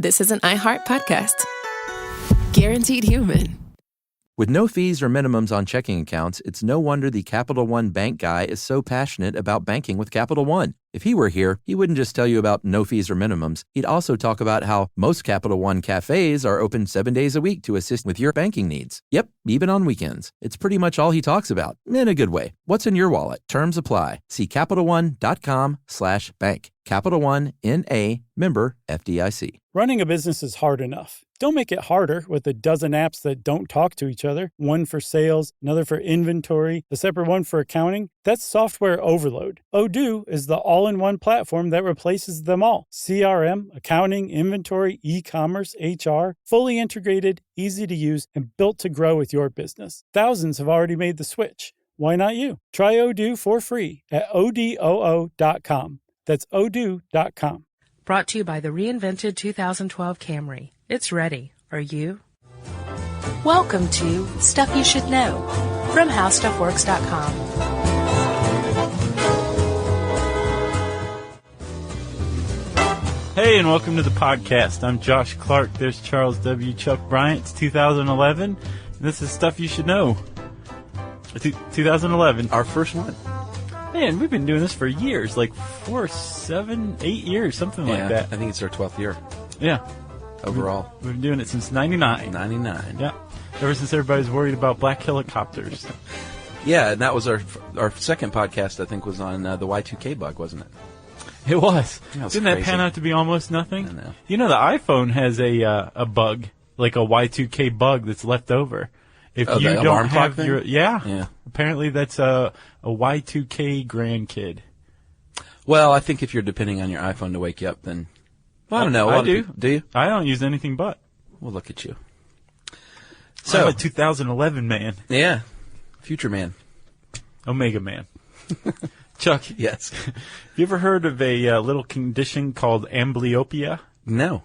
this is an iHeart podcast. Guaranteed human. With no fees or minimums on checking accounts, it's no wonder the Capital One bank guy is so passionate about banking with Capital One. If he were here, he wouldn't just tell you about no fees or minimums. He'd also talk about how most Capital One cafes are open 7 days a week to assist with your banking needs. Yep, even on weekends. It's pretty much all he talks about, in a good way. What's in your wallet? Terms apply. See CapitalOne.com/bank. Capital One, N.A., member FDIC. Running a business is hard enough. Don't make it harder with a dozen apps that don't talk to each other. One for sales, another for inventory, a separate one for accounting. That's software overload. Odoo is the all-in-one platform that replaces them all. CRM, accounting, inventory, e-commerce, HR, fully integrated, easy to use, and built to grow with your business. Thousands have already made the switch. Why not you? Try Odoo for free at odoo.com. That's odoo.com. Brought to you by the reinvented 2012 Camry. It's ready. Are you? Welcome to Stuff You Should Know from HowStuffWorks.com. Hey, and welcome to the podcast. I'm Josh Clark. There's Charles W. Chuck Bryant. It's 2011. This is Stuff You Should Know. 2011. Our first one. Man, we've been doing this for years, like 4, 7, 8 years, something like that. I think it's our 12th year. Yeah. Overall. We've been doing it since 99. 99. Yeah. Ever since everybody's worried about black helicopters. Yeah, and that was our second podcast, I think, was on the Y2K bug, wasn't it? It was. That was Didn't that crazy. pan out to be almost nothing? I know. You know, the iPhone has a bug, like a Y2K bug that's left over. If you the don't alarm clock have thing? your Yeah. Apparently that's a Y2K grandkid. Well, I think if you're depending on your iPhone to wake you up, then I don't know. I do. Do you? I don't use anything but. Well, look at you. So So, I'm a 2011 man, yeah, future man. Omega man. Chuck, Yes. you ever heard of a little condition called amblyopia? No.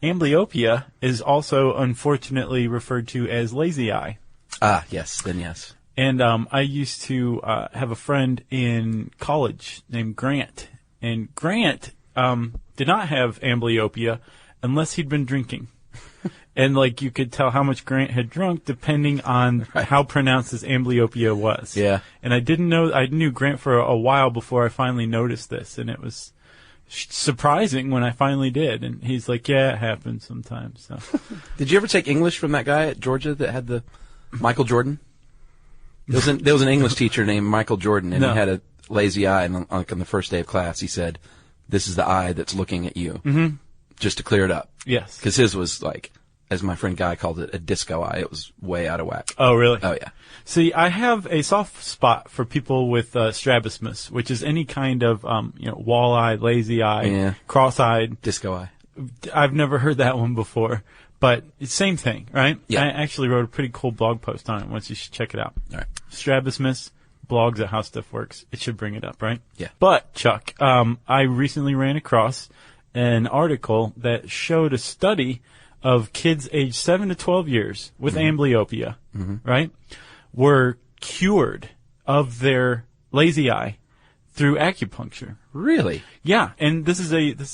Amblyopia is also unfortunately referred to as lazy eye. Ah, yes. Then yes. And I used to have a friend in college named Grant. And Grant did not have amblyopia unless he'd been drinking. And, like, you could tell how much Grant had drunk depending on how pronounced his amblyopia was. Yeah. And I didn't know, I knew Grant for a while before I finally noticed this. And it was surprising when I finally did. And he's like, yeah, it happens sometimes. So. Did you ever take English from that guy at Georgia that had the Michael Jordan? There was an English teacher named Michael Jordan, and No. he had a lazy eye. And on the first day of class, he said, "This is the eye that's looking at you," just to clear it up. Yes. Because his was like, as my friend Guy called it, a disco eye. It was way out of whack. Oh, really? Oh, yeah. See, I have a soft spot for people with strabismus, which is any kind of, wall-eyed, lazy eye, Yeah. cross-eyed. Disco eye. I've never heard that one before, but it's same thing, right? Yeah. I actually wrote a pretty cool blog post on it once. You should check it out. All right. Strabismus, blogs at How Stuff Works. It should bring it up, right? Yeah. But, Chuck, I recently ran across an article that showed a study of kids aged 7 to 12 years with amblyopia, right, were cured of their lazy eye through acupuncture. Really? Yeah, and this is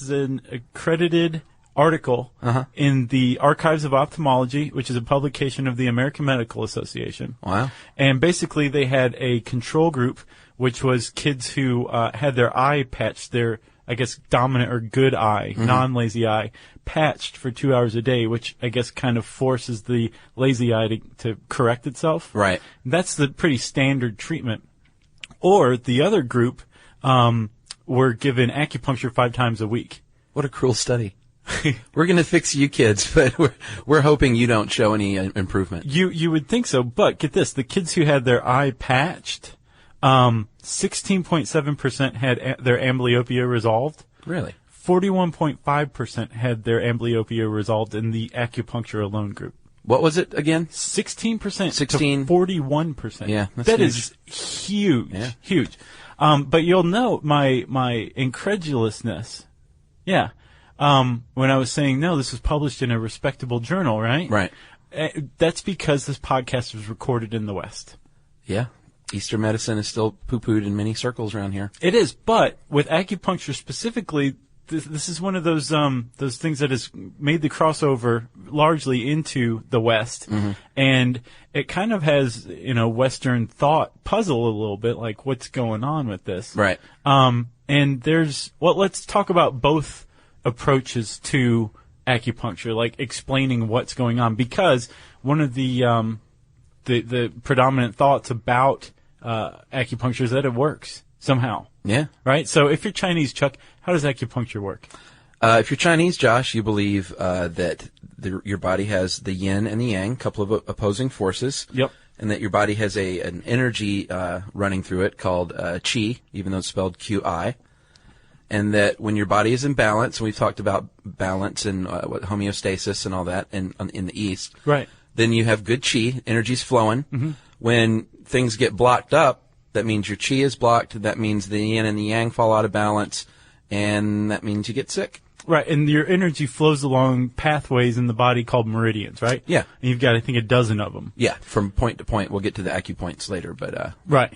an accredited article in the Archives of Ophthalmology, which is a publication of the American Medical Association. Wow. And basically they had a control group, which was kids who had their eye patched, their, I guess, dominant or good eye, non-lazy eye, patched for 2 hours a day, which I guess kind of forces the lazy eye to correct itself. Right. That's the pretty standard treatment. Or the other group were given acupuncture 5 times a week. What a cruel study. We're going to fix you kids, but we're hoping you don't show any improvement. You would think so, but get this. The kids who had their eye patched, 16.7% had their amblyopia resolved. Really? 41.5% had their amblyopia resolved in the acupuncture alone group. What was it again? 16% 16. to 41%. Yeah, that's that huge. is huge. Yeah. Huge. But you'll note my incredulousness. Yeah. When I was saying, no, this was published in a respectable journal, right? Right. That's because this podcast was recorded in the West. Yeah. Eastern medicine is still poo-pooed in many circles around here. It is, but with acupuncture specifically, this is one of those things that has made the crossover largely into the West, and it kind of has Western thought puzzle a little bit, like what's going on with this, Right. And let's talk about both approaches to acupuncture, like explaining what's going on, because one of the predominant thoughts about acupuncture is that it works somehow. Yeah. Right? So if you're Chinese, Chuck, how does acupuncture work? If you're Chinese, Josh, you believe that your body has the yin and the yang, a couple of opposing forces. Yep. And that your body has an energy running through it called qi, even though it's spelled Qi. And that when your body is in balance, and we've talked about balance and homeostasis and all that in the East, right? Then you have good qi, energy's flowing. Mm-hmm. When things get blocked up, that means your qi is blocked. That means the yin and the yang fall out of balance, and that means you get sick. Right, and your energy flows along pathways in the body called meridians, right? Yeah. And you've got, I think, a dozen of them. Yeah, from point to point. We'll get to the acupoints later, but... Right.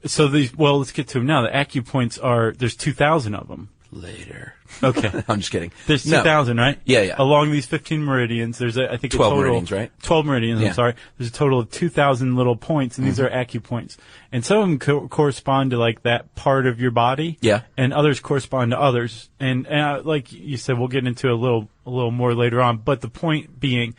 So let's get to them now. The acupoints there's 2,000 of them. Later. Okay. I'm just kidding. There's 2,000, right? Yeah. Along these 15 meridians, there's I think 12 a total, meridians, right? 12 meridians, Yeah. I'm sorry. There's a total of 2,000 little points, and these are acupoints. And some of them correspond to like that part of your body. Yeah. And others correspond to others. And like you said, we'll get into a little more later on. But the point being,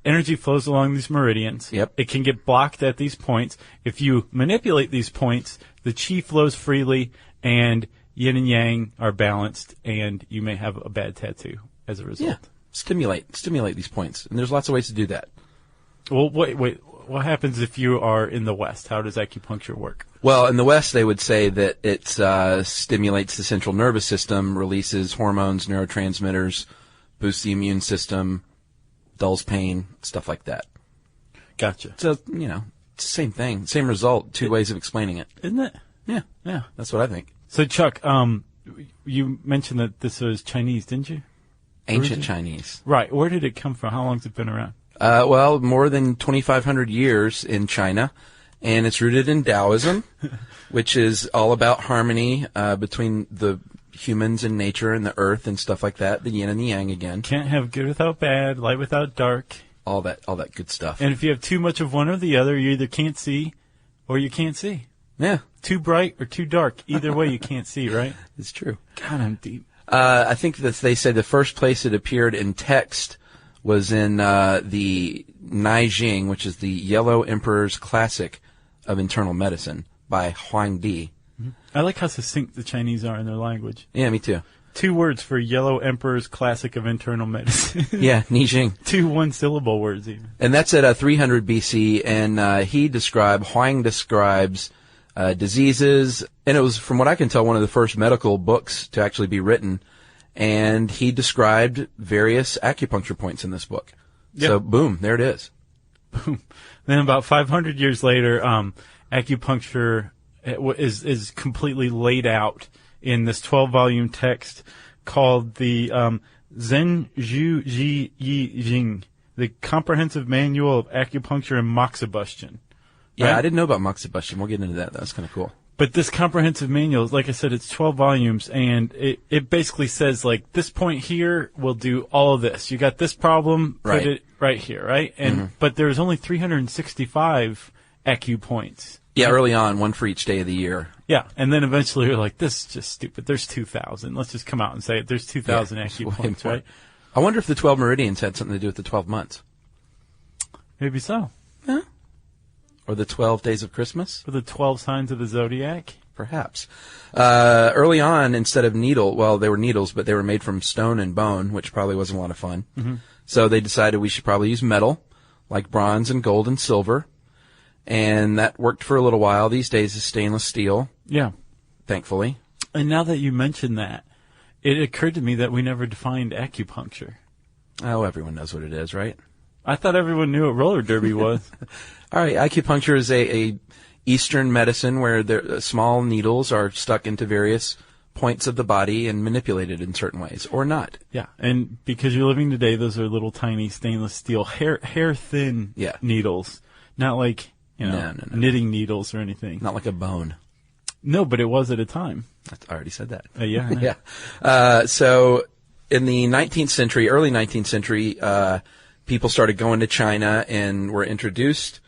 energy flows along these meridians. Yep. It can get blocked at these points. If you manipulate these points, the qi flows freely, and yin and yang are balanced, and you may have a bad tattoo as a result. Yeah. Stimulate these points. And there's lots of ways to do that. Well, wait. What happens if you are in the West? How does acupuncture work? Well, in the West, they would say that it stimulates the central nervous system, releases hormones, neurotransmitters, boosts the immune system, dulls pain, stuff like that. Gotcha. So, it's the same thing, same result, two ways of explaining it. Isn't it? Yeah. Yeah. That's what I think. So, Chuck, you mentioned that this was Chinese, didn't you? Ancient Chinese. Right. Where did it come from? How long has it been around? Well, more than 2,500 years in China, and it's rooted in Taoism, which is all about harmony between the humans and nature and the earth and stuff like that, the yin and the yang again. Can't have good without bad, light without dark. All that good stuff. And if you have too much of one or the other, you either can't see or you can't see. Yeah. Too bright or too dark. Either way, you can't see, right? It's true. God, I'm deep. I think that they say the first place it appeared in text was in the Naijing, which is the Yellow Emperor's Classic of Internal Medicine by Huang Di. I like how succinct the Chinese are in their language. Yeah, me too. 2 words for Yellow Emperor's Classic of Internal Medicine. Yeah, Naijing. 2 one-syllable words even. And that's at 300 BC, and Huang describes diseases, and it was, from what I can tell, one of the first medical books to actually be written, and he described various acupuncture points in this book. Yep. So, boom, there it is. Boom. Then about 500 years later, acupuncture is completely laid out in this 12-volume text called the Zhen Zhu Ji Yi Jing, the Comprehensive Manual of Acupuncture and Moxibustion. Yeah, Right? I didn't know about moxibustion. We'll get into that. That's kind of cool. But this comprehensive manual, like I said, it's 12 volumes, and it basically says, like, this point here will do all of this. You got this problem, put Right. it right here, right? And But there's only 365 acupoints. Yeah, early on, one for each day of the year. Yeah, and then eventually you're like, this is just stupid. There's 2,000. Let's just come out and say it. There's 2,000 Yeah, acupoints, right? I wonder if the 12 meridians had something to do with the 12 months. Maybe so. Or the 12 days of Christmas? For the 12 signs of the zodiac. Perhaps. Early on, instead of they were needles, but they were made from stone and bone, which probably wasn't a lot of fun. Mm-hmm. So they decided we should probably use metal, like bronze and gold and silver. And that worked for a little while. These days is stainless steel, Yeah. thankfully. And now that you mention that, it occurred to me that we never defined acupuncture. Oh, everyone knows what it is, right? I thought everyone knew what roller derby was. All right, acupuncture is a Eastern medicine where small needles are stuck into various points of the body and manipulated in certain ways, or not. Yeah, and because you're living today, those are little tiny stainless steel, hair thin Yeah. needles, not like No. knitting needles or anything. Not like a bone. No, but it was at a time. I already said that. Yeah. I know. Yeah. So in the 19th century, early 19th century, people started going to China and were introduced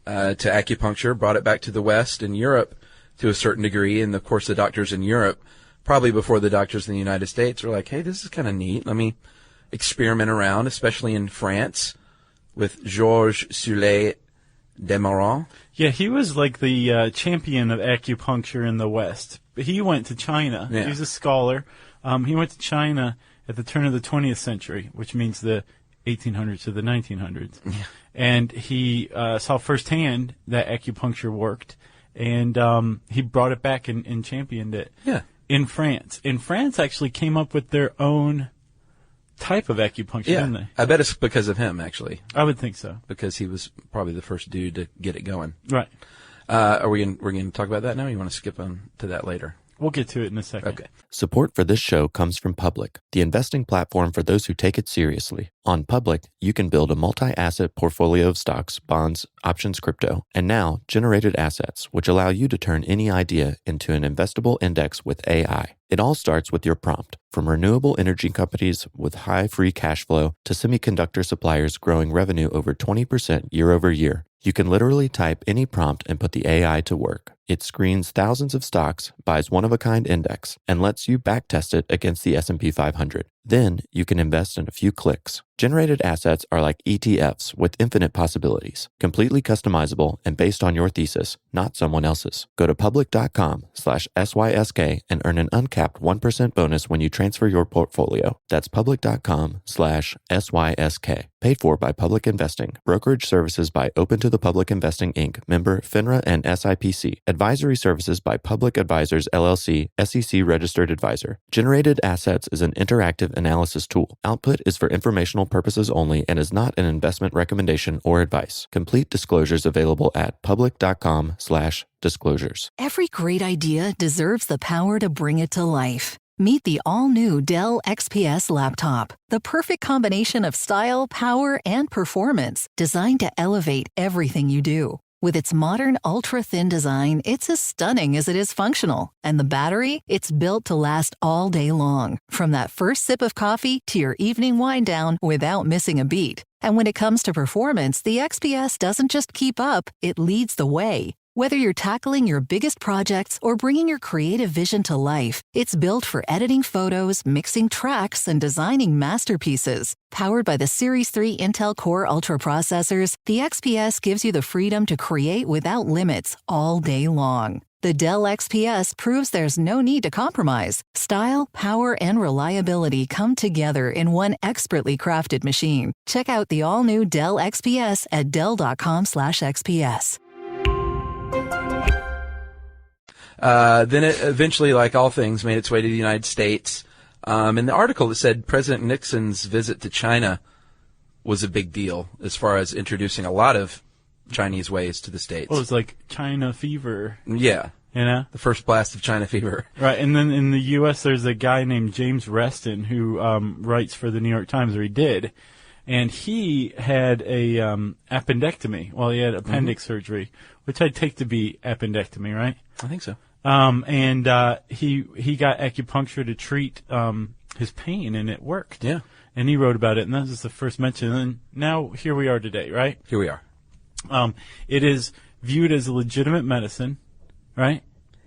to acupuncture, brought it back to the West and Europe to a certain degree. And of course, the doctors in Europe, probably before the doctors in the United States, were like, hey, this is kind of neat. Let me experiment around, especially in France with Georges Soulet Desmarins. Yeah, he was like the champion of acupuncture in the West. He went to China. Yeah. He's a scholar. He went to China at the turn of the 20th century, which means the 1800s to the 1900s. Yeah. And he saw firsthand that acupuncture worked, and he brought it back and championed it. Yeah. In France. And France actually came up with their own type of acupuncture, didn't they? I bet it's because of him, actually, I would think so. because he was probably the first dude to get it going. Right. We're going to talk about that now? Or you want to skip on to that later? We'll get to it in a second. Okay. Support for this show comes from Public, the investing platform for those who take it seriously. On Public, you can build a multi-asset portfolio of stocks, bonds, options, crypto, and now generated assets, which allow you to turn any idea into an investable index with AI. It all starts with your prompt, from renewable energy companies with high free cash flow to semiconductor suppliers growing revenue over 20% year over year. You can literally type any prompt and put the AI to work. It screens thousands of stocks, buys one-of-a-kind index, and lets you backtest it against the S&P 500. Then you can invest in a few clicks. Generated assets are like ETFs with infinite possibilities, completely customizable and based on your thesis, not someone else's. Go to public.com/SYSK and earn an uncapped 1% bonus when you transfer your portfolio. That's public.com/SYSK. Paid for by Public Investing. Brokerage services by Open to the Public Investing, Inc., member FINRA and SIPC. Advisory services by Public Advisors, LLC, SEC registered advisor. Generated Assets is an interactive analysis tool. Output is for informational purposes only and is not an investment recommendation or advice. Complete disclosures available at public.com/disclosures. Every great idea deserves the power to bring it to life. Meet the all-new Dell XPS laptop, the perfect combination of style, power, and performance, designed to elevate everything you do. With its modern, ultra-thin design, it's as stunning as it is functional. And the battery? It's built to last all day long, from that first sip of coffee to your evening wind down without missing a beat. And when it comes to performance, the XPS doesn't just keep up, it leads the way. Whether you're tackling your biggest projects or bringing your creative vision to life, it's built for editing photos, mixing tracks, and designing masterpieces. Powered by the Series 3 Intel Core Ultra processors, the XPS gives you the freedom to create without limits all day long. The Dell XPS proves there's no need to compromise. Style, power, and reliability come together in one expertly crafted machine. Check out the all-new Dell XPS at dell.com/XPS. Then it eventually, like all things, made its way to the United States. In the article, it said President Nixon's visit to China was a big deal as far as introducing a lot of Chinese ways to the States. Well, it's like China fever, Yeah, you know? the first blast of China fever. Right, and then in the U.S., there's a guy named James Reston who writes for the New York Times, or he did, and he had a appendectomy. Well, he had appendix surgery, which I'd take to be appendectomy, right? I think so. And he got acupuncture to treat his pain, and it worked. Yeah. And he wrote about it, and that was the first mention. And now here we are today, right? Here we are. It is viewed as a legitimate medicine, right?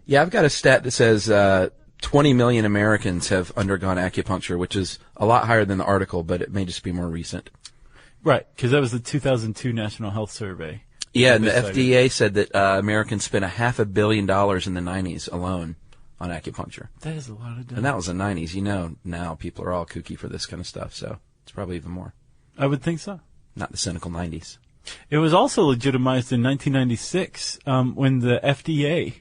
Yeah, I've got a stat that says 20 million Americans have undergone acupuncture, which is a lot higher than the article, but it may just be more recent. Right, because that was the 2002 National Health Survey. Yeah, and the FDA said that Americans spent $500 million in the 90s alone on acupuncture. That is a lot of dough. And that was the 90s. You know, now people are all kooky for this kind of stuff, so it's probably even more. I would think so. Not the cynical 90s. It was also legitimized in 1996 when the FDA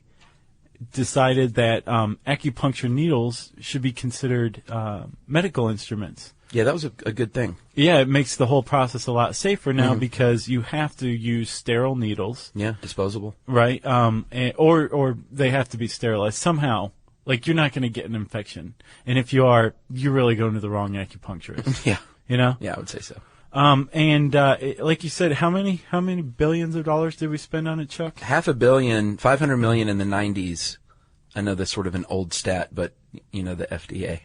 decided that acupuncture needles should be considered medical instruments. Yeah, that was a good thing. Yeah, it makes the whole process a lot safer now because you have to use sterile needles. Yeah, disposable. Right, or they have to be sterilized somehow. Like, you're not going to get an infection. And if you are, you're really going to the wrong acupuncturist. Yeah. You know? Yeah, I would say so. Like you said, how many billions of dollars did we spend on it, Chuck? $500 million, $500 million in the 90s I know that's sort of an old stat, but you know, the FDA.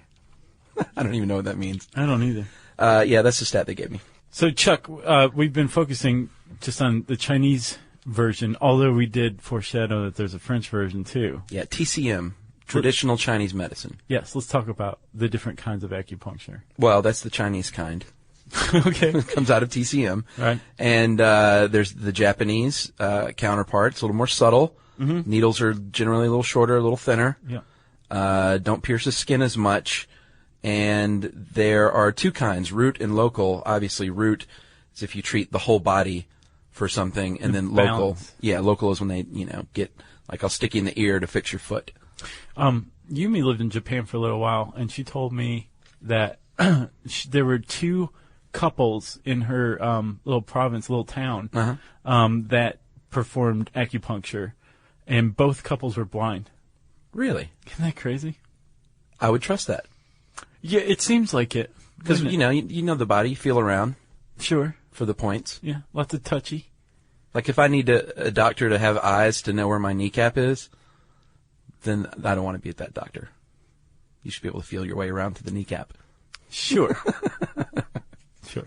I don't even know what that means. I don't either. Yeah, that's the stat they gave me. So, Chuck, we've been focusing just on the Chinese version, although we did foreshadow that there's a French version, too. Yeah, TCM, traditional Chinese medicine. Yes, let's talk about the different kinds of acupuncture. Well, that's the Chinese kind. Okay. It comes out of TCM. Right. And there's the Japanese counterpart. It's a little more subtle. Mm-hmm. Needles are generally a little shorter, a little thinner. Yeah. Don't pierce the skin as much. And there are two kinds, root and local. Obviously, root is if you treat the whole body for something, and then local. Balance. Yeah, local is when they, get, like, I'll stick you in the ear to fix your foot. Yumi lived in Japan for a little while, and she told me that there were two couples in her little province, little town, that performed acupuncture, and both couples were blind. Really? Isn't that crazy? I would trust that. Yeah, it seems like it. Because, you know the body, you feel around Sure. for the points. Yeah, lots of touchy. Like, if I need a doctor to have eyes to know where my kneecap is, then I don't want to be at that doctor. You should be able to feel your way around to the kneecap. Sure. Sure.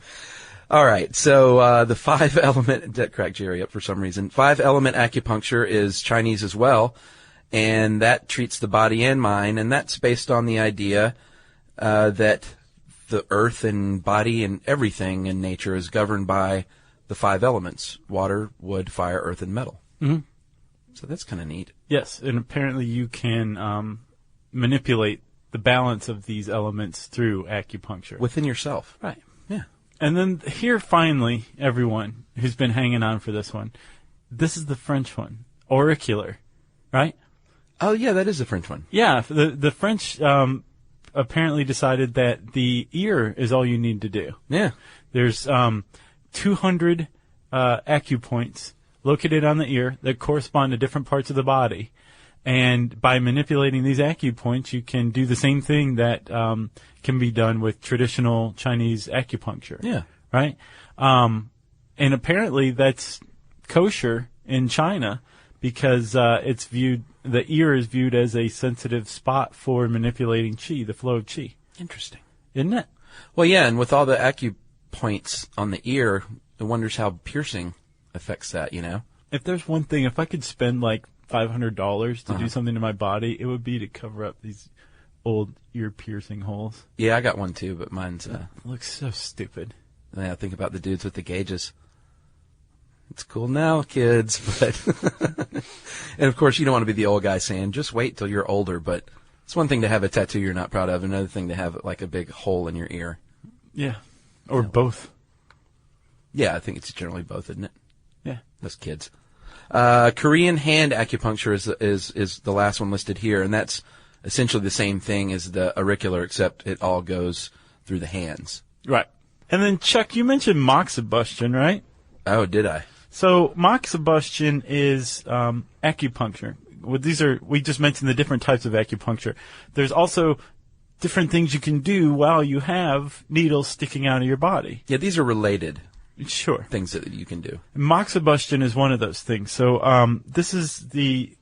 All right, so the 5-element, that cracked Jerry up for some reason. 5-element acupuncture is Chinese as well, and that treats the body and mind, and that's based on the idea that the earth and body and everything in nature is governed by the 5 elements: water, wood, fire, earth, and metal. Mm-hmm. So that's kind of neat. Yes, and apparently you can manipulate the balance of these elements through acupuncture. Within yourself. Right. Yeah. And then here, finally, everyone who's been hanging on for this one, this is the French one, auricular, right? Oh, yeah, that is the French one. Yeah, the French apparently decided that the ear is all you need to do. Yeah. There's 200 acupoints located on the ear that correspond to different parts of the body. And by manipulating these acupoints, you can do the same thing that can be done with traditional Chinese acupuncture. Yeah. Right? And apparently that's kosher in China because the ear is viewed as a sensitive spot for manipulating qi, the flow of qi. Interesting. Isn't it? Well, yeah, and with all the acupoints on the ear, it wonders how piercing affects that, If there's one thing, if I could spend like $500 to do something to my body, it would be to cover up these old ear-piercing holes. Yeah, I got one too, but mine's... It looks so stupid. Yeah, think about the dudes with the gauges. It's cool now, kids, but... And, of course, you don't want to be the old guy saying, just wait till you're older, but it's one thing to have a tattoo you're not proud of, another thing to have, like, a big hole in your ear. Yeah. Or both. Yeah, I think it's generally both, isn't it? Yeah. Those kids. Korean hand acupuncture is the last one listed here, and that's essentially the same thing as the auricular, except it all goes through the hands. Right. And then, Chuck, you mentioned moxibustion, right? Oh, did I? So moxibustion is acupuncture. We just mentioned the different types of acupuncture. There's also different things you can do while you have needles sticking out of your body. Yeah, these are related. Sure. Things that you can do. Moxibustion is one of those things. So this is the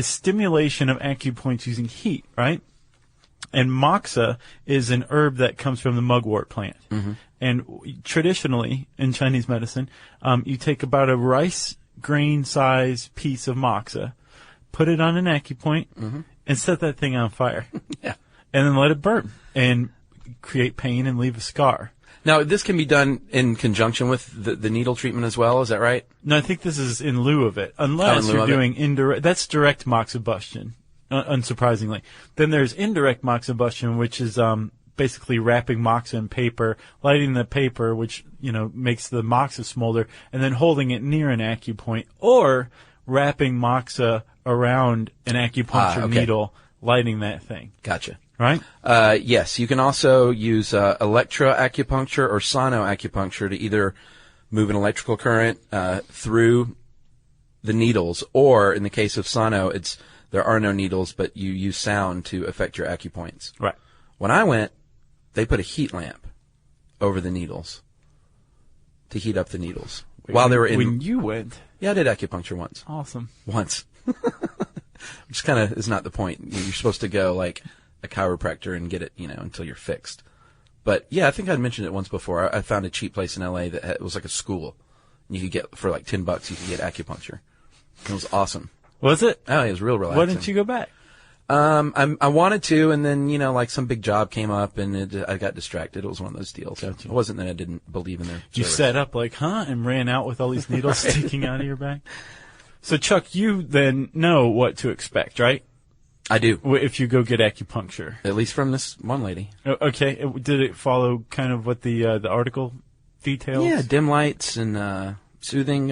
stimulation of acupoints using heat, right? And moxa is an herb that comes from the mugwort plant. Mm-hmm. And traditionally, in Chinese medicine, you take about a rice grain size piece of moxa, put it on an acupoint, and set that thing on fire. Yeah. And then let it burn and create pain and leave a scar. Now, this can be done in conjunction with the needle treatment as well, is that right? No, I think this is in lieu of it. Unless you're doing indirect, that's direct moxibustion, unsurprisingly. Then there's indirect moxibustion, which is basically wrapping moxa in paper, lighting the paper, which, makes the moxa smolder, and then holding it near an acupoint, or wrapping moxa around an acupuncture needle, lighting that thing. Gotcha. Right? Yes, you can also use electroacupuncture or sonoacupuncture to either move an electrical current through the needles, or in the case of sono, there are no needles, but you use sound to affect your acupoints. Right. When I went, they put a heat lamp over the needles to heat up the needles while they were in. When you went? Yeah, I did acupuncture once. Awesome. Once. which kind of is not the point. You're supposed to go like a chiropractor and get it, until you're fixed. But yeah, I think I'd mentioned it once before. I found a cheap place in LA that was like a school. You could get for like $10. You could get acupuncture. It was awesome. Was it? Oh, it was real relaxing. Why didn't you go back? I wanted to, and then like some big job came up, and I got distracted. It was one of those deals. Gotcha. It wasn't that I didn't believe in their You service. set up like, and ran out with all these needles sticking out of your back. So Chuck, you then know what to expect, right? I do. If you go get acupuncture. At least from this one lady. Okay. Did it follow kind of what the article details? Yeah, dim lights and soothing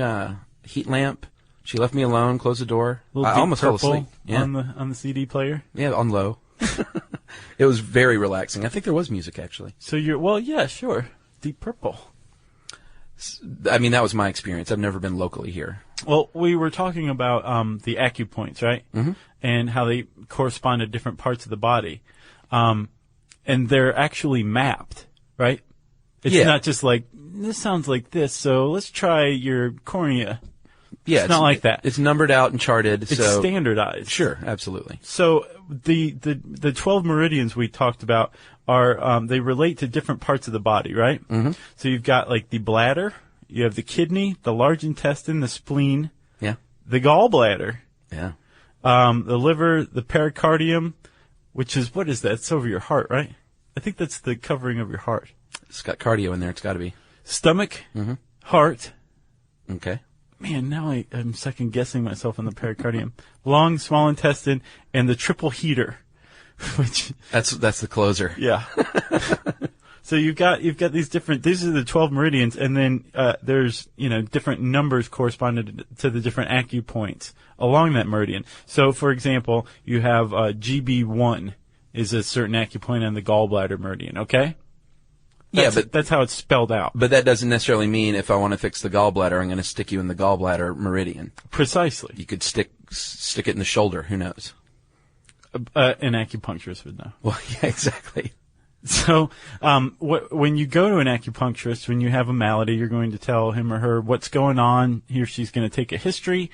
heat lamp. She left me alone, closed the door. I almost fell asleep. Yeah. On the CD player? Yeah, on low. It was very relaxing. I think there was music, actually. So yeah, sure. Deep Purple. I mean, that was my experience. I've never been locally here. Well, we were talking about the acupoints, right? Mm-hmm. And how they correspond to different parts of the body. And they're actually mapped, right? It's not just like, this sounds like this, so let's try your cornea. Yeah, it's not like that. It's numbered out and charted. It's standardized. Sure, absolutely. So the 12 meridians we talked about are they relate to different parts of the body, right? Mm-hmm. So you've got like the bladder, you have the kidney, the large intestine, the spleen, Yeah. the gallbladder, Yeah. the liver, the pericardium, which is, what is that? It's over your heart, right? I think that's the covering of your heart. It's got cardio in there. It's got to be. Stomach, Mm-hmm. heart. Okay. Man, now I'm second guessing myself on the pericardium. Lung, small intestine, and the triple heater, which That's the closer. yeah. So you've got these different. These are the 12 meridians, and then there's different numbers corresponding to the different acupoints along that meridian. So, for example, you have GB1 is a certain acupoint on the gallbladder meridian. Okay. But that's how it's spelled out. But that doesn't necessarily mean if I want to fix the gallbladder, I'm going to stick you in the gallbladder meridian. Precisely. You could stick it in the shoulder. Who knows? An acupuncturist would know. Well, yeah, exactly. So, when you go to an acupuncturist, when you have a malady, you're going to tell him or her what's going on. He or she's going to take a history,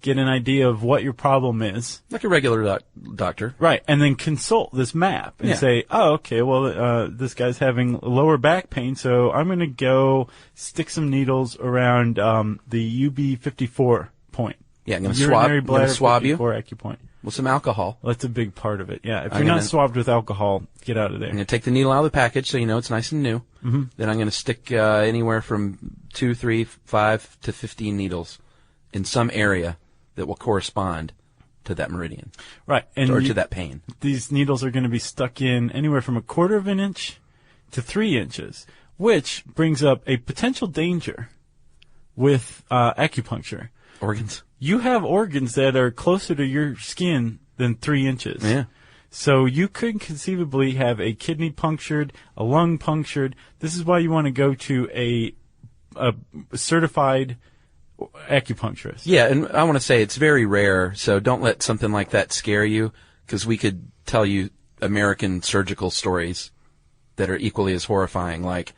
get an idea of what your problem is. Like a regular doctor. Right, and then consult this map and say, oh, okay, well, this guy's having lower back pain, so I'm going to go stick some needles around the UB54 point. Yeah, I'm going to swab you acupoint. with some alcohol. Well, that's a big part of it, yeah. If you're not swabbed with alcohol, get out of there. I'm going to take the needle out of the package so you know it's nice and new. Mm-hmm. Then I'm going to stick anywhere from 2, 3, 5 to 15 needles in some area that will correspond to that meridian. Right. And or to that pain. These needles are going to be stuck in anywhere from 1/4 of an inch to 3 inches, which brings up a potential danger with acupuncture. Organs? You have organs that are closer to your skin than 3 inches. Yeah. So you could conceivably have a kidney punctured, a lung punctured. This is why you want to go to a certified acupuncturist. Yeah, and I want to say it's very rare, so don't let something like that scare you, because we could tell you American surgical stories that are equally as horrifying, like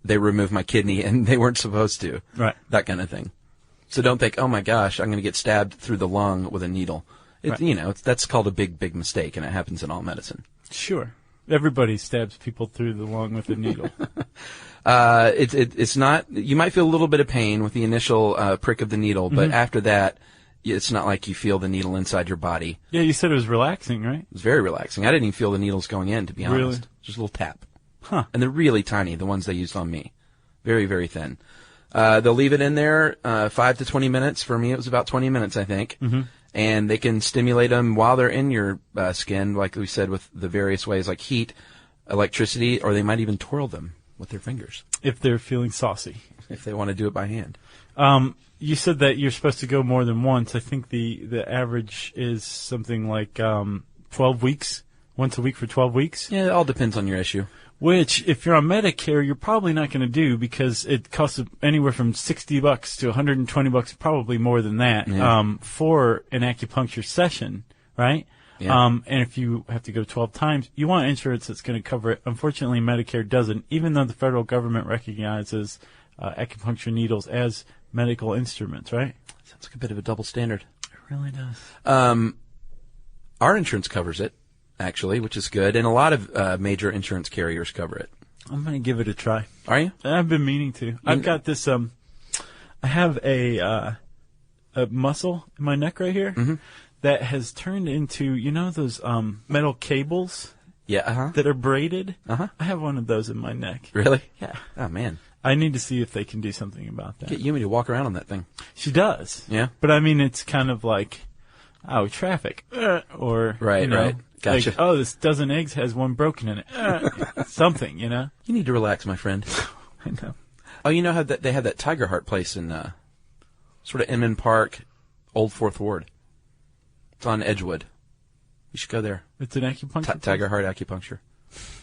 they removed my kidney and they weren't supposed to. Right. That kind of thing. So don't think, oh my gosh, I'm going to get stabbed through the lung with a needle. Right. That's called a big, big mistake, and it happens in all medicine. Sure. Everybody stabs people through the lung with a needle. It's not. You might feel a little bit of pain with the initial prick of the needle, but after that, it's not like you feel the needle inside your body. Yeah, you said it was relaxing, right? It was very relaxing. I didn't even feel the needles going in, to be honest. Really? Just a little tap. Huh. And they're really tiny, the ones they used on me. Very, very thin. They'll leave it in there 5 to 20 minutes. For me, it was about 20 minutes, I think. Mm-hmm. And they can stimulate them while they're in your skin, like we said, with the various ways, like heat, electricity, or they might even twirl them with their fingers. If they're feeling saucy. If they want to do it by hand. You said that you're supposed to go more than once. I think the average is something like 12 weeks, once a week for 12 weeks. Yeah, it all depends on your issue. Which, if you're on Medicare, you're probably not going to do because it costs anywhere from $60 to $120, probably more than that, for an acupuncture session, right? Yeah. And if you have to go 12 times, you want insurance that's going to cover it. Unfortunately, Medicare doesn't, even though the federal government recognizes acupuncture needles as medical instruments, right? Sounds like a bit of a double standard. It really does. Our insurance covers it, actually, which is good, and a lot of major insurance carriers cover it. I'm going to give it a try. Are you? I've been meaning to. I've got this, I have a muscle in my neck right here that has turned into, those metal cables that are braided? I have one of those in my neck. Really? Yeah. Oh, man. I need to see if they can do something about that. Get Yumi to walk around on that thing. She does. Yeah? But, I mean, it's kind of like, traffic. Or, Right. Gotcha. Like, this dozen eggs has one broken in it. Something, You need to relax, my friend. I know. Oh, you know how they have that Tiger Heart place in sort of Inman Park, Old Fourth Ward. It's on Edgewood. You should go there. It's an acupuncture? Tiger Heart Acupuncture.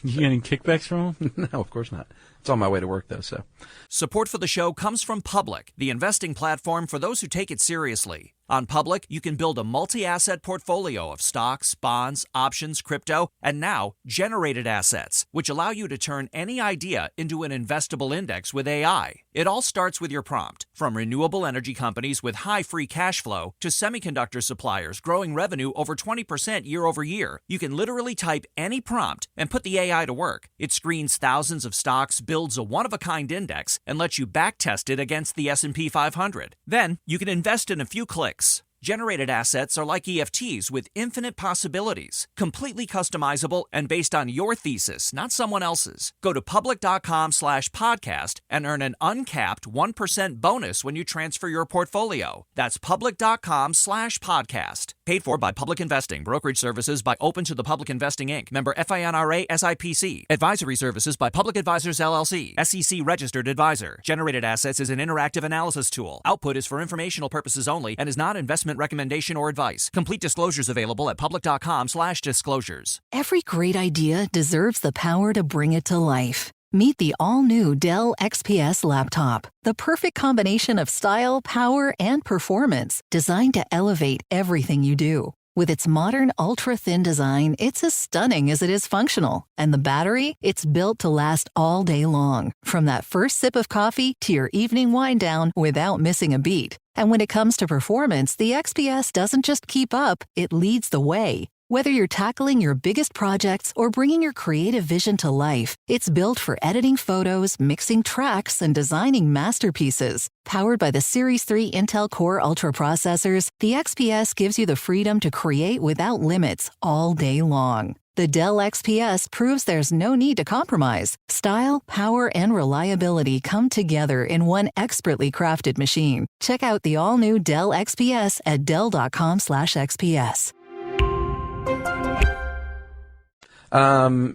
You getting kickbacks from them? No, of course not. It's on my way to work, though, so. Support for the show comes from Public, the investing platform for those who take it seriously. On Public, you can build a multi-asset portfolio of stocks, bonds, options, crypto, and now generated assets, which allow you to turn any idea into an investable index with AI. It all starts with your prompt, from renewable energy companies with high free cash flow to semiconductor suppliers growing revenue over 20% year over year. You can literally type any prompt and put the AI to work. It screens thousands of stocks, builds a one-of-a-kind index, and lets you backtest it against the S&P 500. Then, you can invest in a few clicks. Generated assets are like EFTs with infinite possibilities, completely customizable and based on your thesis, not someone else's. Go to public.com/podcast and earn an uncapped 1% bonus when you transfer your portfolio. That's public.com/podcast. Paid for by Public Investing. Brokerage services by Open to the Public Investing, Inc. Member FINRA SIPC. Advisory services by Public Advisors LLC. SEC registered advisor. Generated assets is an interactive analysis tool. Output is for informational purposes only and is not investment recommendation or advice. Complete disclosures available at public.com/disclosures. Every great idea deserves the power to bring it to life. Meet the all-new Dell XPS laptop, the perfect combination of style, power, and performance, designed to elevate everything you do. With its modern, ultra-thin design, it's as stunning as it is functional. And the battery? It's built to last all day long, from that first sip of coffee to your evening wind down without missing a beat. And when it comes to performance, the XPS doesn't just keep up, it leads the way. Whether you're tackling your biggest projects or bringing your creative vision to life, it's built for editing photos, mixing tracks, and designing masterpieces. Powered by the Series 3 Intel Core Ultra processors, the XPS gives you the freedom to create without limits all day long. The Dell XPS proves there's no need to compromise. Style, power, and reliability come together in one expertly crafted machine. Check out the all-new Dell XPS at dell.com/XPS.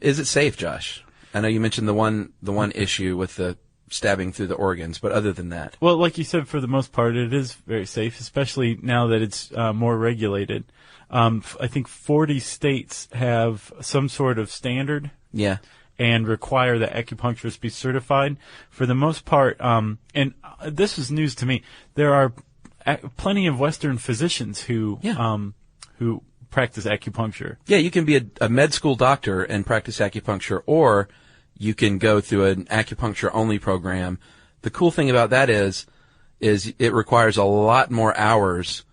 Is it safe, Josh? I know you mentioned the one issue with the stabbing through the organs, but other than that. Well, like you said, for the most part, it is very safe, especially now that it's more regulated. I think 40 states have some sort of standard. Yeah. And require that acupuncturists be certified. For the most part, and this was news to me, there are plenty of Western physicians who practice acupuncture. Yeah, you can be a med school doctor and practice acupuncture, or you can go through an acupuncture-only program. The cool thing about that is it requires a lot more hours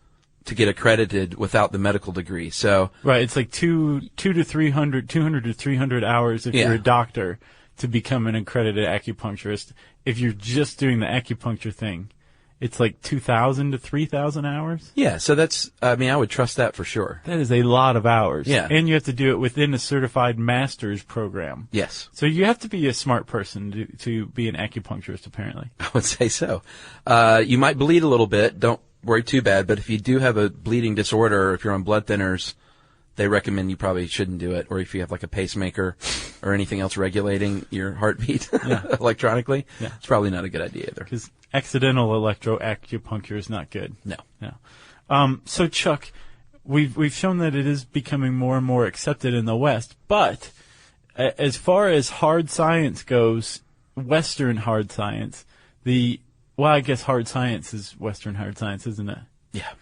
to get accredited without the medical degree. So right, it's like 200 to 300 hours if you're a doctor to become an accredited acupuncturist. If you're just doing the acupuncture thing, it's like 2,000 to 3,000 hours. Yeah, so I would trust that for sure. That is a lot of hours. Yeah. And you have to do it within a certified master's program. Yes. So you have to be a smart person to be an acupuncturist, apparently. I would say so. You might bleed a little bit. Don't worry too bad. But if you do have a bleeding disorder, or if you're on blood thinners, they recommend you probably shouldn't do it. Or if you have like a pacemaker or anything else regulating your heartbeat electronically, it's probably not a good idea either. Because accidental electroacupuncture is not good. No. So Chuck, we've shown that it is becoming more and more accepted in the West, but as far as hard science goes, Western hard science, I guess hard science is Western hard science, isn't it? Yeah.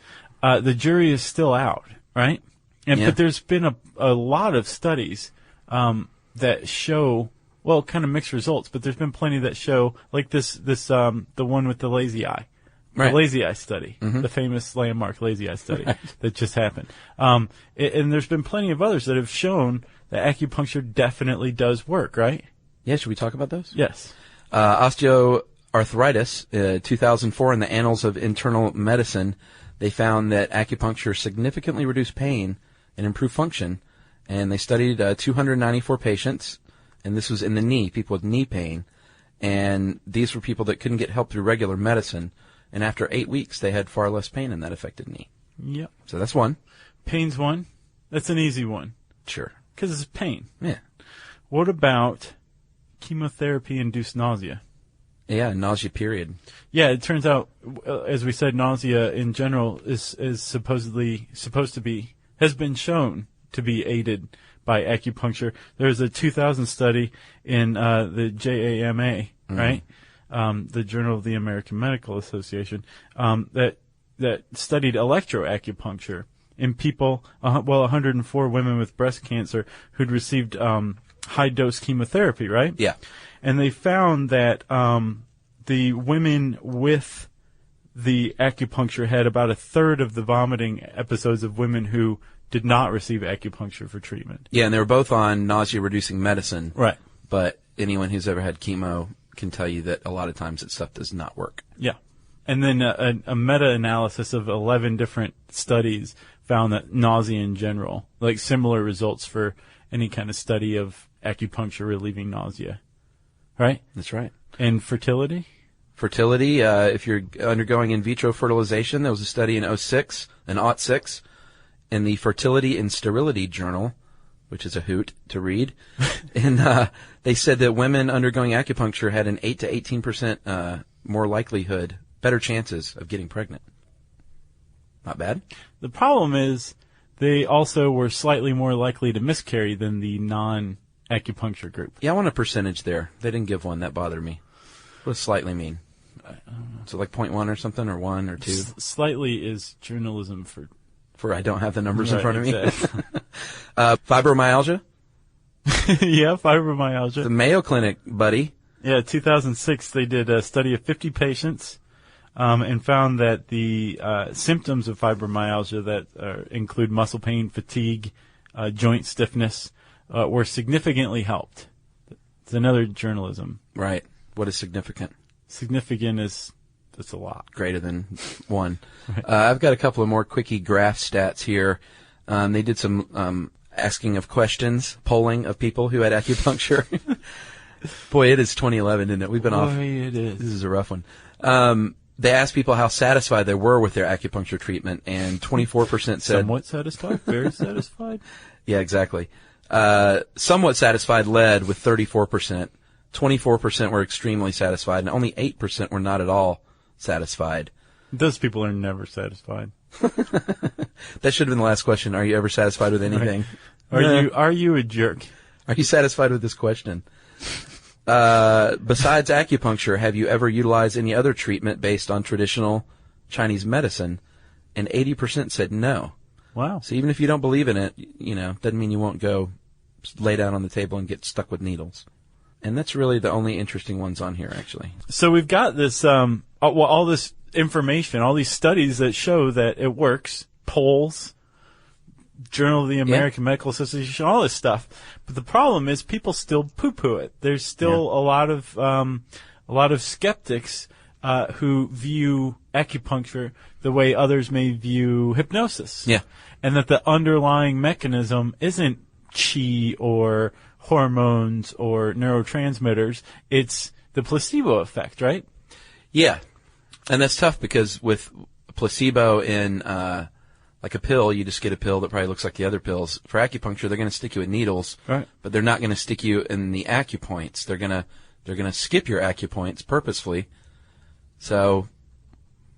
The jury is still out, right? But there's been a lot of studies that show, well, kind of mixed results, but there's been plenty that show, like the one with the lazy eye, The lazy eye study, the famous landmark lazy eye study that just happened. And there's been plenty of others that have shown that acupuncture definitely does work, right? Yeah, should we talk about those? Yes. Osteoarthritis, 2004 in the Annals of Internal Medicine, they found that acupuncture significantly reduced pain and improved function. And they studied 294 patients, and this was in the knee, people with knee pain. And these were people that couldn't get help through regular medicine. And after 8 weeks, they had far less pain in that affected knee. Yep. So that's one. Pain's one. That's an easy one. Sure. Because it's pain. Yeah. What about chemotherapy-induced nausea? Yeah, nausea period. Yeah, it turns out, as we said, nausea in general is supposedly supposed to be, has been shown to be aided by acupuncture. There's a 2000 study in the JAMA, right? The Journal of the American Medical Association, that studied electroacupuncture in people, 104 women with breast cancer who'd received high-dose chemotherapy, right? Yeah. And they found that the women with the acupuncture had about a third of the vomiting episodes of women who did not receive acupuncture for treatment. Yeah, and they were both on nausea-reducing medicine. Right. But anyone who's ever had chemo can tell you that a lot of times that stuff does not work. Yeah. And then a meta-analysis of 11 different studies found that nausea in general, like similar results for any kind of study of acupuncture relieving nausea. Right? That's right. And fertility? Fertility, if you're undergoing in vitro fertilization, there was a study in 06, in the Fertility and Sterility Journal, which is a hoot to read. And they said that women undergoing acupuncture had an 8 to 18% more likelihood, better chances of getting pregnant. Not bad. The problem is they also were slightly more likely to miscarry than the non-acupuncture group. Yeah, I want a percentage there. They didn't give one. That bothered me. What does slightly mean? So like 0.1 or something, or 1 or 2? Slightly is journalism for I don't have the numbers in front of me. Exactly. Fibromyalgia? Yeah, fibromyalgia. The Mayo Clinic, buddy. Yeah, 2006, they did a study of 50 patients and found that the symptoms of fibromyalgia that include muscle pain, fatigue, joint stiffness were significantly helped. It's another journalism. Right. What is significant? Significant is... That's a lot. Greater than 1. Right. I've got a couple of more quickie graph stats here. They did some asking of questions, polling of people who had acupuncture. Boy, it is 2011, isn't it? We've been off. Boy, it is. This is a rough one. They asked people how satisfied they were with their acupuncture treatment, and 24% said... Somewhat satisfied? Very satisfied? Yeah, exactly. Somewhat satisfied led with 34%. 24% were extremely satisfied, and only 8% were not at all satisfied. Those people are never satisfied. That should have been the last question. Are you ever satisfied with anything? Right. Are you a jerk? Are you satisfied with this question? Besides acupuncture, have you ever utilized any other treatment based on traditional Chinese medicine? And 80% said no. Wow. So even if you don't believe in it, doesn't mean you won't go lay down on the table and get stuck with needles. And that's really the only interesting ones on here, actually. So we've got this, all this information, all these studies that show that it works, polls, Journal of the American Medical Association, all this stuff. But the problem is people still poo-poo it. There's still a lot of skeptics who view acupuncture the way others may view hypnosis. Yeah. And that the underlying mechanism isn't qi or hormones or neurotransmitters. It's the placebo effect, right? Yeah. And that's tough because with placebo in like a pill, you just get a pill that probably looks like the other pills. For acupuncture, they're going to stick you with needles, right? But they're not going to stick you in the acupoints. They're going to skip your acupoints purposefully. So,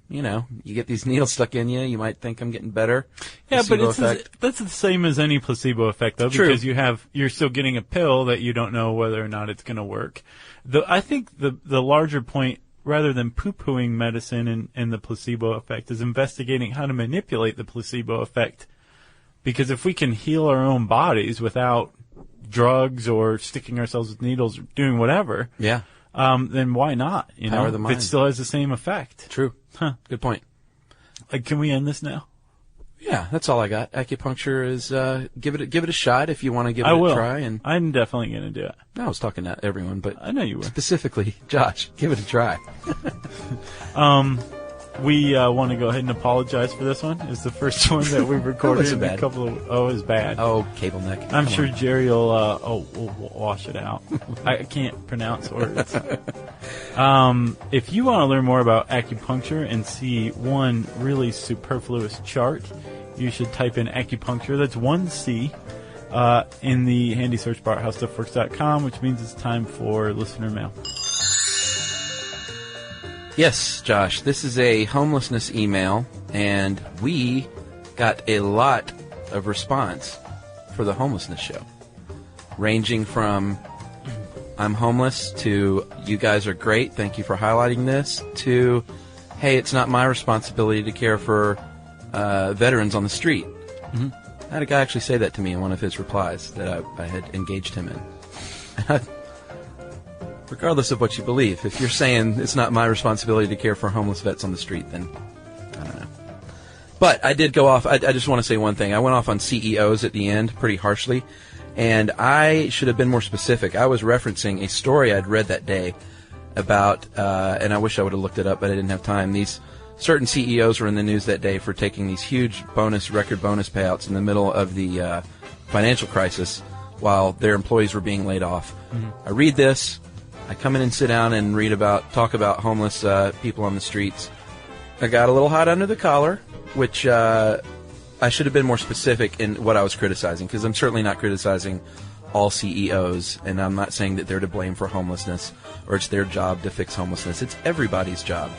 you get these needles stuck in you. You might think I'm getting better. Yeah, Placebo but that's the same as any placebo effect, though, True. Because you're still getting a pill that you don't know whether or not it's going to work. I think the larger point, rather than poo-pooing medicine and the placebo effect, is investigating how to manipulate the placebo effect. Because if we can heal our own bodies without drugs or sticking ourselves with needles or doing whatever, then why not? Power of the If mind. it still has the same effect. True. Huh. Good point. Can we end this now? Yeah, that's all I got. Acupuncture is give it a shot if you want to give it I will. a try. And I'm definitely going to do it. I was talking to everyone, but I know you were. specifically Josh. Give it a try. We want to go ahead and apologize for this one. It's the first one that we've recorded wasn't in bad. a couple of. Oh, it was bad. Oh, cable neck. I'm Come sure on. Jerry will wash it out. I can't pronounce words. If you want to learn more about acupuncture and see one really superfluous chart, you should type in acupuncture. That's one C in the handy search bar at howstuffworks.com, which means it's time for listener mail. Yes, Josh, this is a homelessness email, and we got a lot of response for the homelessness show, ranging from I'm homeless to you guys are great, thank you for highlighting this, to hey, it's not my responsibility to care for veterans on the street. Mm-hmm. I had a guy actually say that to me in one of his replies that I had engaged him in. Regardless of what you believe, if you're saying it's not my responsibility to care for homeless vets on the street, then I don't know. But I did go off. I just want to say one thing. I went off on CEOs at the end pretty harshly, and I should have been more specific. I was referencing a story I'd read that day about, and I wish I would have looked it up, but I didn't have time. These certain CEOs were in the news that day for taking these huge record bonus payouts in the middle of the financial crisis while their employees were being laid off. Mm-hmm. I read this. I come in and sit down and talk about homeless people on the streets. I got a little hot under the collar, which I should have been more specific in what I was criticizing, because I'm certainly not criticizing all CEOs, and I'm not saying that they're to blame for homelessness or it's their job to fix homelessness. It's everybody's job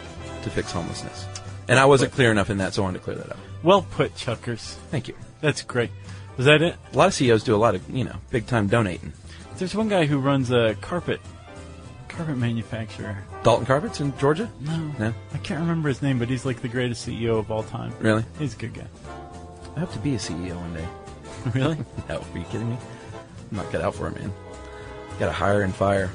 to fix homelessness. And I wasn't clear enough in that, so I wanted to clear that up. Well put, Chuckers. Thank you. That's great. Was that it? A lot of CEOs do a lot of, big-time donating. There's one guy who runs a carpet manufacturer. Dalton Carpets in Georgia? No? I can't remember his name, but he's like the greatest CEO of all time. Really? He's a good guy. I hope to be a CEO one day. Really? No, are you kidding me? I'm not cut out for it, man. Got to hire and fire.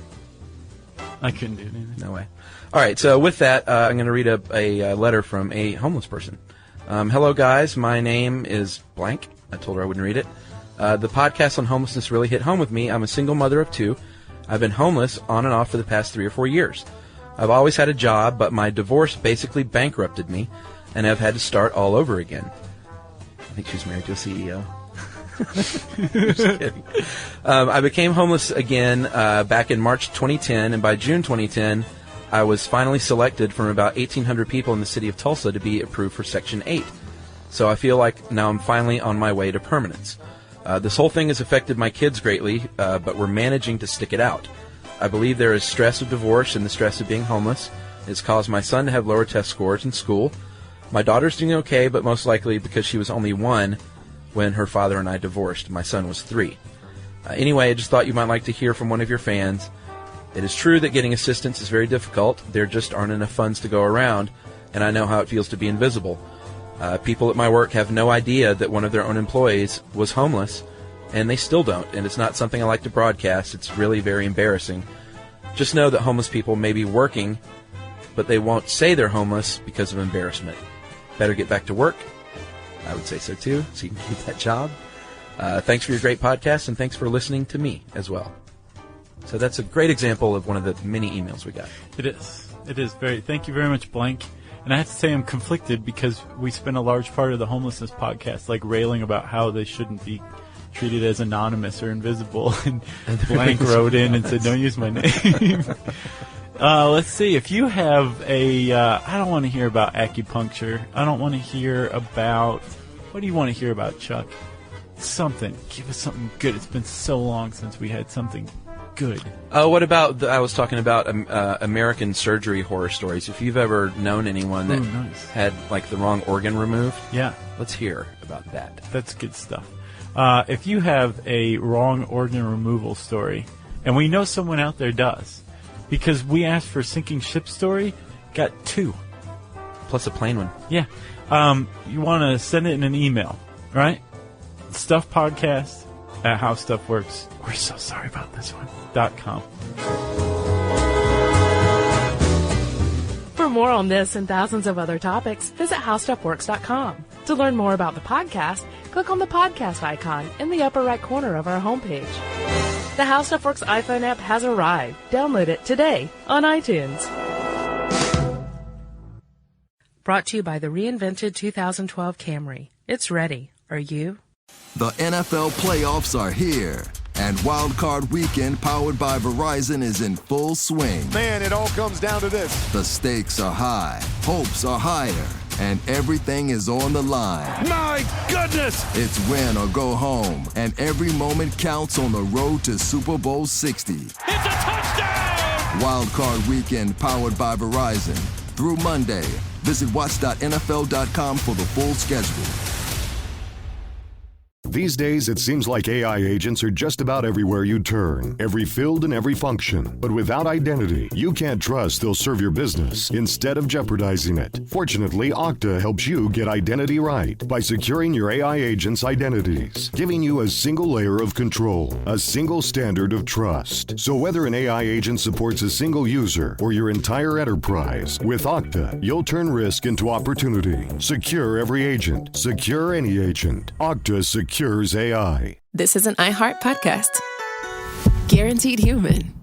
I couldn't do anything. No way. All right, so with that, I'm going to read a letter from a homeless person. Hello, guys. My name is blank. I told her I wouldn't read it. The podcast on homelessness really hit home with me. I'm a single mother of 2. I've been homeless on and off for the past 3 or 4 years. I've always had a job, but my divorce basically bankrupted me, and I've had to start all over again. I think she's married to a CEO. Just kidding. I became homeless again back in March 2010, and by June 2010, I was finally selected from about 1,800 people in the city of Tulsa to be approved for Section 8. So I feel like now I'm finally on my way to permanence. This whole thing has affected my kids greatly, but we're managing to stick it out. I believe there is stress of divorce and the stress of being homeless. It's caused my son to have lower test scores in school. My daughter's doing okay, but most likely because she was only 1 when her father and I divorced. My son was 3. Anyway, I just thought you might like to hear from one of your fans. It is true that getting assistance is very difficult. There just aren't enough funds to go around, and I know how it feels to be invisible. People at my work have no idea that one of their own employees was homeless, and they still don't, and it's not something I like to broadcast. It's really very embarrassing. Just know that homeless people may be working, but they won't say they're homeless because of embarrassment. Better get back to work. I would say so too, so you can keep that job. Thanks for your great podcast, and thanks for listening to me as well. So that's a great example of one of the many emails we got. It is. It is very. Thank you very much, Blank. And I have to say I'm conflicted because we spent a large part of the homelessness podcast like railing about how they shouldn't be treated as anonymous or invisible. And Blank wrote in and said, don't use my name. Let's see. If you have I don't want to hear about acupuncture. I don't want to hear about, what do you want to hear about, Chuck? Something. Give us something good. It's been so long since we had something good. What about, I was talking about American surgery horror stories. If you've ever known anyone that had like the wrong organ removed, yeah, let's hear about that. That's good stuff. If you have a wrong organ removal story, and we know someone out there does, because we asked for a sinking ship story, got 2. Plus a plain one. Yeah. You want to send it in an email, right? Stuffpodcast@howstuffworks. We're so sorry about this one. .com. For more on this and thousands of other topics, visit howstuffworks.com. To learn more about the podcast, click on the podcast icon in the upper right corner of our homepage. The How Stuff Works iPhone app has arrived. Download it today on iTunes. Brought to you by the reinvented 2012 Camry. It's ready. Are you? The NFL playoffs are here, and Wild Card Weekend powered by Verizon is in full swing. Man, it all comes down to this. The stakes are high, hopes are higher, and everything is on the line. My goodness! It's win or go home, and every moment counts on the road to Super Bowl 60. It's a touchdown! Wild Card Weekend powered by Verizon. Through Monday. Visit watch.nfl.com for the full schedule. These days, it seems like AI agents are just about everywhere you turn, every field and every function. But without identity, you can't trust they'll serve your business instead of jeopardizing it. Fortunately, Okta helps you get identity right by securing your AI agents' identities, giving you a single layer of control, a single standard of trust. So whether an AI agent supports a single user or your entire enterprise, with Okta, you'll turn risk into opportunity. Secure every agent. Secure any agent. Okta secures AI. This is an iHeart podcast. Guaranteed human.